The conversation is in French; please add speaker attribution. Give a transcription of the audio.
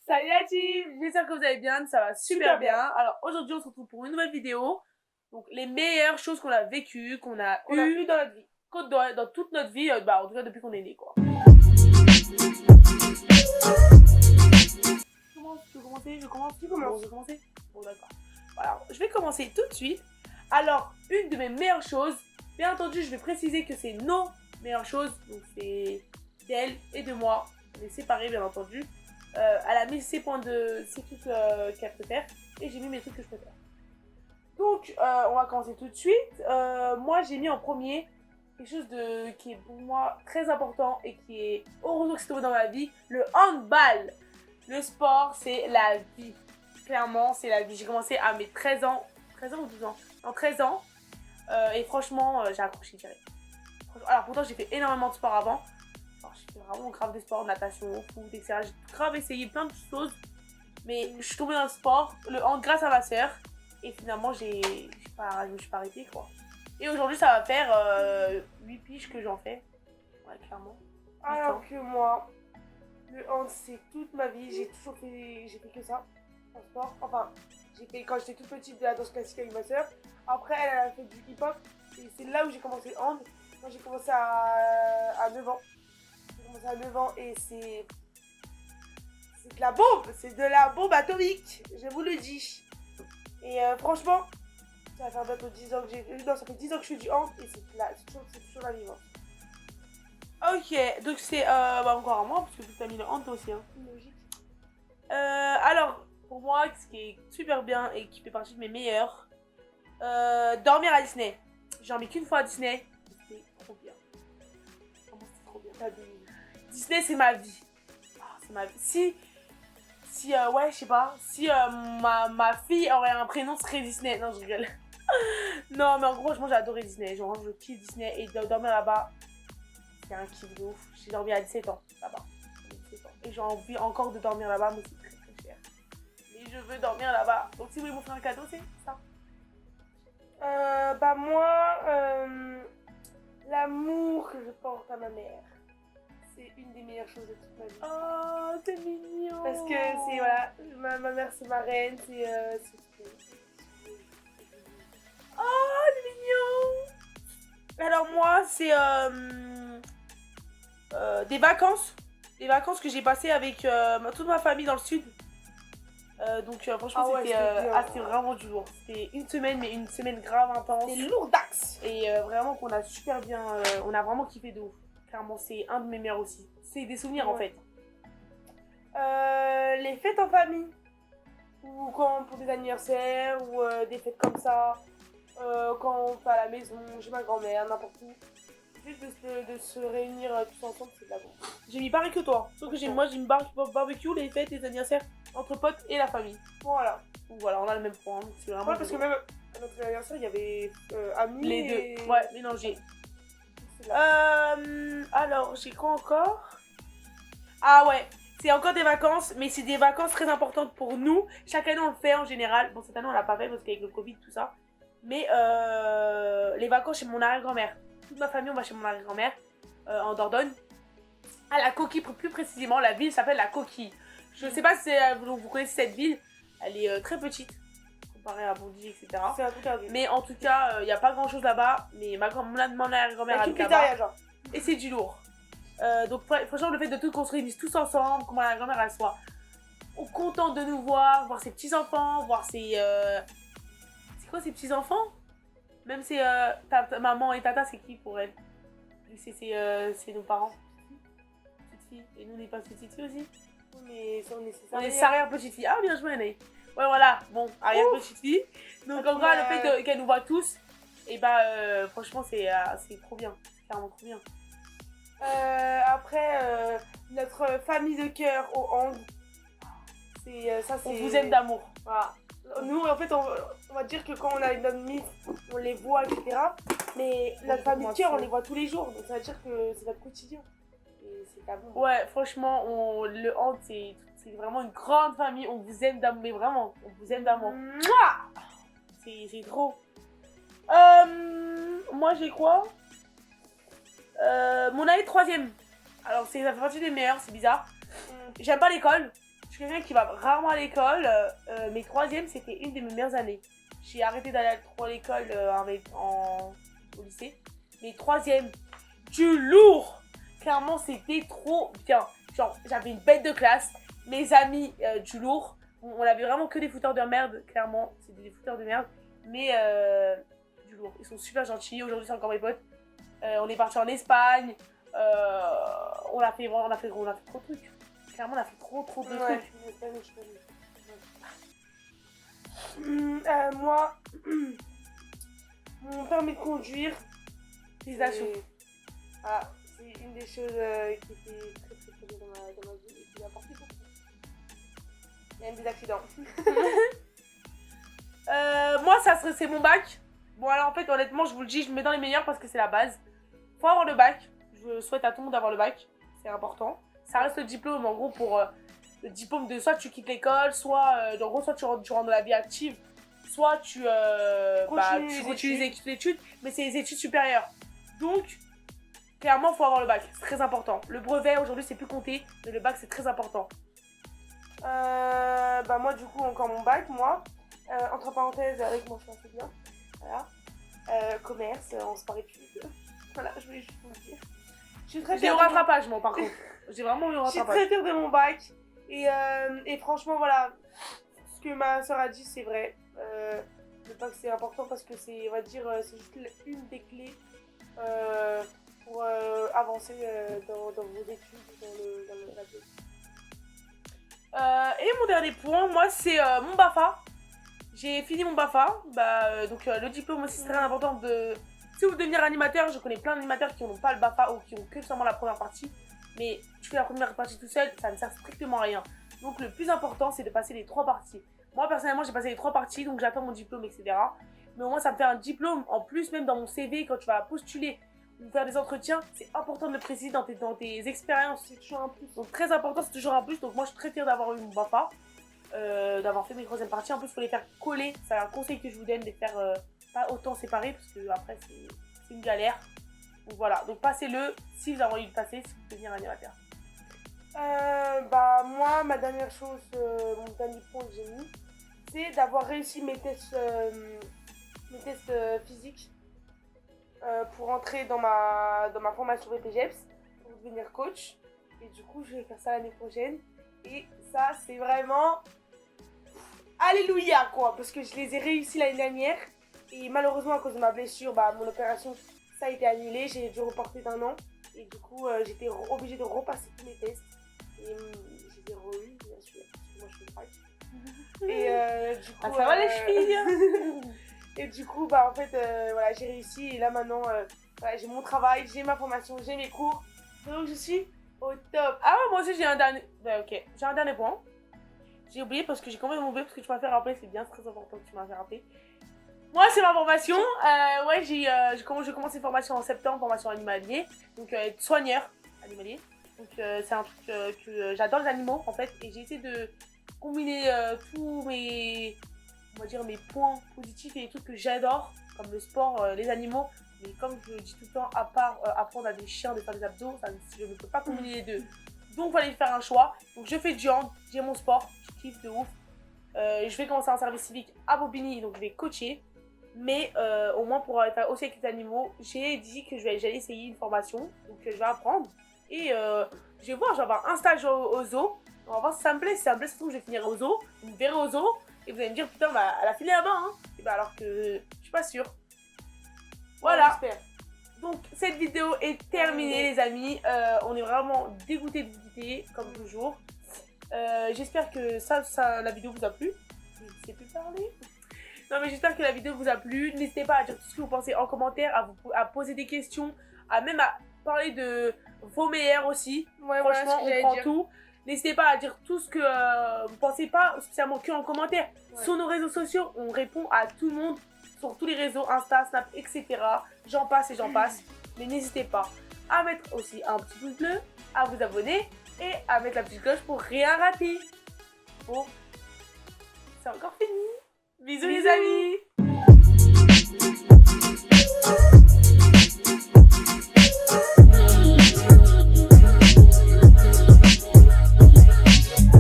Speaker 1: Salut la team, j'espère que vous allez bien, ça va super bien. Alors aujourd'hui on se retrouve pour une nouvelle vidéo. Donc les meilleures choses qu'on a vécues, qu'on a eues dans notre vie. Dans toute notre vie, en tout cas depuis qu'on est né quoi. Tu veux commencer? Je commence? Tu commences? Bon, je vais commencer? Bon d'accord. Voilà, je vais commencer tout de suite. Alors une de mes meilleures choses, bien entendu je vais préciser que c'est nos meilleures choses. Donc c'est d'elle et de moi. On est séparés bien entendu. Elle a mis ses trucs qu'elle préfère et j'ai mis mes trucs que je préfère. Donc on va commencer tout de suite. Moi j'ai mis en premier quelque chose qui est pour moi très important et qui est heureusement que c'est tombé dans ma vie, le handball. Le sport c'est la vie. Clairement c'est la vie. J'ai commencé à mes 13 ans. 13 ans ou 12 ans? Non 13 ans. Et franchement j'ai accroché direct. Alors pourtant j'ai fait énormément de sport avant. J'ai fait vraiment grave des sports, natation, foot, etc. J'ai grave essayé plein de choses. Mais je suis tombée dans le sport, le hand grâce à ma soeur. Et finalement, je me suis pas arrêtée quoi. Et aujourd'hui, ça va faire 8 piges que j'en fais. Ouais, clairement.
Speaker 2: Alors que moi, le hand, c'est toute ma vie. J'ai fait que ça en sport. Enfin, j'ai fait quand j'étais toute petite de la danse classique avec ma soeur. Après, elle a fait du hip-hop. Et c'est là où j'ai commencé le hand. Moi, j'ai commencé à 9 ans. J'ai commencé à 9 ans et c'est de la bombe. C'est de la bombe atomique. Je vous le dis. Et franchement, ça va faire bientôt 10 ans que non, ça fait 10 ans que je fais du hand et c'est toujours la vivante.
Speaker 1: Ok, donc c'est encore à moi, parce que tu as mis le hand toi aussi. Hein.
Speaker 2: Logique.
Speaker 1: Alors, pour moi, ce qui est super bien et qui fait partie de mes meilleurs, dormir à Disney. J'en ai qu'une fois à Disney. C'était trop bien. Vraiment, c'était trop bien. Disney, c'est ma vie. Ah, c'est ma vie. Ouais, je sais pas. Si ma fille aurait un prénom, ce serait Disney. Non, je rigole. Non, mais en gros, franchement, j'ai adoré Disney. Genre, je kiffe Disney et dormir là-bas, c'est un kiff de ouf. J'ai dormi à 17 ans là-bas. Et j'ai envie encore de dormir là-bas, mais c'est très très cher. Mais je veux dormir là-bas. Donc, si vous voulez m'offrir un cadeau, c'est ça.
Speaker 2: Moi, l'amour que je porte à ma mère, c'est une des meilleures choses de toute ma vie.
Speaker 1: Oh, c'est mignon.
Speaker 2: Parce que c'est, voilà, ma mère c'est ma reine, c'est
Speaker 1: Oh, c'est mignon. Alors moi, c'est des vacances. Des vacances que j'ai passées avec toute ma famille dans le sud. Donc franchement c'était vraiment du lourd. C'était une semaine, mais une semaine grave intense.
Speaker 2: C'est lourdax.
Speaker 1: Et vraiment qu'on a super bien, on a vraiment kiffé de ouf. Clairement c'est un de mes meilleurs aussi. C'est des souvenirs en fait.
Speaker 2: Les fêtes en famille, ou quand pour des anniversaires, ou des fêtes comme ça, quand on fait à la maison, chez ma grand-mère, n'importe où. Juste de se réunir tous ensemble, c'est de la bombe.
Speaker 1: J'ai mis pareil que toi. Sauf que moi j'ai mis barbecue, les fêtes, les anniversaires entre potes et la famille.
Speaker 2: Voilà.
Speaker 1: Donc voilà, on a le même point. Donc c'est vraiment.
Speaker 2: Ouais, parce que même à notre anniversaire, il y avait amis.
Speaker 1: Les
Speaker 2: et...
Speaker 1: deux. Ouais, mélangés. Alors, j'ai quoi encore? Ah ouais, c'est encore des vacances, mais c'est des vacances très importantes pour nous. Chaque année on le fait en général. Bon, cette année on l'a pas fait parce qu'avec le Covid, tout ça. Mais les vacances chez mon arrière-grand-mère. Toute ma famille, on va chez mon arrière-grand-mère en Dordogne. À la Coquille, plus précisément, la ville s'appelle la Coquille. Je sais pas si vous connaissez cette ville. Elle est très petite comparée à Bondy, etc.
Speaker 2: C'est un truc à dire.
Speaker 1: Mais en tout cas, il n'y a pas grand chose là-bas. Mais mon arrière-grand-mère habite là-bas.
Speaker 2: Genre.
Speaker 1: Et c'est du lourd. Donc franchement, le fait de tout construire tous ensemble, que ma grand-mère elle soit contente de nous voir ses petits-enfants, voir ses... C'est quoi ses petits-enfants? Même si maman et tata, c'est qui pour elle? C'est nos parents. Petite fille. Et nous, on n'est pas petite fille aussi?
Speaker 2: Mais
Speaker 1: on est sa arrière-petite fille. Ah, bien joué, Ney. Ouais, voilà. Bon, arrière-petite fille. Donc, en gros, le fait qu'elle nous voit tous, et franchement, c'est trop bien. C'est clairement trop bien.
Speaker 2: Après, notre famille de cœur au hand,
Speaker 1: on vous aime d'amour.
Speaker 2: Voilà. Nous, en fait, on va dire que quand on a notre mythe, on les voit, etc. Mais notre famille de cœur, on les voit tous les jours. Donc ça veut dire que c'est notre quotidien. Et c'est d'amour.
Speaker 1: Ouais, franchement, le hand, c'est vraiment une grande famille. On vous aime d'amour. Mais vraiment, on vous aime d'amour. C'est trop. Moi, j'ai quoi? Mon année de 3ème. Alors, ça fait partie des meilleurs, c'est bizarre. J'aime pas l'école. Je suis quelqu'un qui va rarement à l'école. Mes troisièmes, c'était une de mes meilleures années. J'ai arrêté d'aller trop à l'école au lycée. Mes troisièmes, du lourd. Clairement, c'était trop bien. Genre, j'avais une bête de classe. Mes amis, du lourd. On avait vraiment que des fouteurs de merde. Clairement, c'est des fouteurs de merde. Mais du lourd. Ils sont super gentils. Aujourd'hui, c'est encore mes potes. On est parti en Espagne. On a fait trop de trucs. Clairement, on a fait trop de trucs.
Speaker 2: Moi, mon permis de conduire,
Speaker 1: Félicitations.
Speaker 2: c'est une des choses qui était très bien dans ma vie et qui m'a apporté beaucoup. Même des accidents.
Speaker 1: Moi, c'est mon bac. Bon, alors en fait, honnêtement, je vous le dis, je me mets dans les meilleurs parce que c'est la base. Faut avoir le bac. Je souhaite à tout le monde d'avoir le bac. C'est important. Ça reste le diplôme, en gros, pour le diplôme de soit tu quittes l'école, soit, en gros, soit tu rentres dans la vie active, soit tu continues les études, mais c'est les études supérieures. Donc, clairement, il faut avoir le bac. C'est très important. Le brevet, aujourd'hui, c'est plus compté, mais le bac, c'est très important.
Speaker 2: Moi, du coup, encore mon bac, moi. Entre parenthèses, avec mon chien, c'est bien. Voilà. Commerce, on se paraît plus. Voilà, je voulais juste vous le dire.
Speaker 1: J'ai eu au rattrapage, moi, par contre. J'ai vraiment eu au rattrapage.
Speaker 2: Je suis très fière de mon bac. Et franchement, voilà, ce que ma soeur a dit, c'est vrai. Le bac, c'est important parce que c'est, on va dire, c'est juste une des clés pour avancer dans vos études, dans la vie.
Speaker 1: Et mon dernier point, moi, c'est mon BAFA. J'ai fini mon BAFA. Donc, le diplôme aussi, c'est très important de... Si vous voulez devenir animateur, je connais plein d'animateurs qui n'ont pas le BAFA ou qui ont que seulement la première partie. Mais tu fais la première partie tout seul, ça ne sert strictement à rien. Donc le plus important, c'est de passer les 3 parties. Moi, personnellement, j'ai passé les 3 parties, donc j'attends mon diplôme, etc. Mais au moins, ça me fait un diplôme. En plus, même dans mon CV, quand tu vas postuler ou faire des entretiens, c'est important de le préciser dans tes expériences. C'est toujours un plus. Donc très important, c'est toujours un plus. Donc moi, je suis très fière d'avoir eu mon BAFA, d'avoir fait mes 3e parties. En plus, il faut les faire coller. C'est un conseil que je vous donne, de les faire pas autant séparés, parce que après, c'est une galère. Donc voilà, donc passez-le si vous avez envie de passer, si vous voulez devenir animateur.
Speaker 2: Moi, ma dernière chose, mon dernier point que j'ai mis, c'est d'avoir réussi mes tests physiques pour entrer dans ma formation VPGEPS, pour devenir coach. Et du coup, je vais faire ça l'année prochaine. Et ça, c'est vraiment... Alléluia, quoi, parce que je les ai réussi l'année dernière. Et malheureusement, à cause de ma blessure, mon opération, ça a été annulé. J'ai dû reporter d'1 an. Et du coup, j'étais obligée de repasser tous mes tests. Et j'ai des re-eu, bien sûr, parce que moi, je suis crack. Et du coup...
Speaker 1: ça va les chevilles.
Speaker 2: Et du coup, en fait, voilà, j'ai réussi. Et là, maintenant, voilà, j'ai mon travail, j'ai ma formation, j'ai mes cours. Donc, je suis au top.
Speaker 1: Ah ouais, moi aussi, j'ai un dernier... ok, j'ai un dernier point. J'ai oublié parce que j'ai quand même oublié, parce que tu m'as fait rappeler. C'est bien, c'est très important que tu m'as fait rappeler. Moi, c'est ma formation. J'ai commencé une formation en septembre, formation animalier. Donc, être soigneur animalier. Donc, c'est un truc que j'adore les animaux, en fait. Et j'ai essayé de combiner tous mes points positifs et les trucs que j'adore, comme le sport, les animaux. Mais comme je le dis tout le temps, à part apprendre à des chiens de faire des abdos, je ne peux pas combiner les deux. Donc, il fallait faire un choix. Donc, je fais du hand, j'ai mon sport, je kiffe de ouf. Je vais commencer un service civique à Bobigny, donc je vais coacher. Mais au moins pour être aussi avec les animaux, j'ai dit que j'allais essayer une formation. Donc je vais apprendre. Et je vais voir, je vais avoir un stage au zoo. On va voir si ça me plaît. Si ça me plaît, ça se trouve, je vais finir au zoo. Vous me verrez au zoo. Et vous allez me dire, putain, elle a filé là-bas. Hein. Et alors que je suis pas sûre. Voilà.
Speaker 2: Ouais,
Speaker 1: donc cette vidéo est terminée, les amis. On est vraiment dégoûtés de vous quitter, comme toujours. J'espère que la vidéo vous a plu. Je ne sais plus parler. Non, mais j'espère que la vidéo vous a plu. N'hésitez pas à dire tout ce que vous pensez en commentaire, à poser des questions, même à parler de vos meilleurs aussi.
Speaker 2: Ouais,
Speaker 1: franchement, on prend tout. N'hésitez pas à dire tout ce que vous pensez, pas spécialement que en commentaire. Ouais. Sur nos réseaux sociaux, on répond à tout le monde. Sur tous les réseaux, Insta, Snap, etc. J'en passe et j'en passe. Mais n'hésitez pas à mettre aussi un petit pouce bleu, à vous abonner et à mettre la petite cloche pour rien rater. Bon, c'est encore fini. Bisous les amis.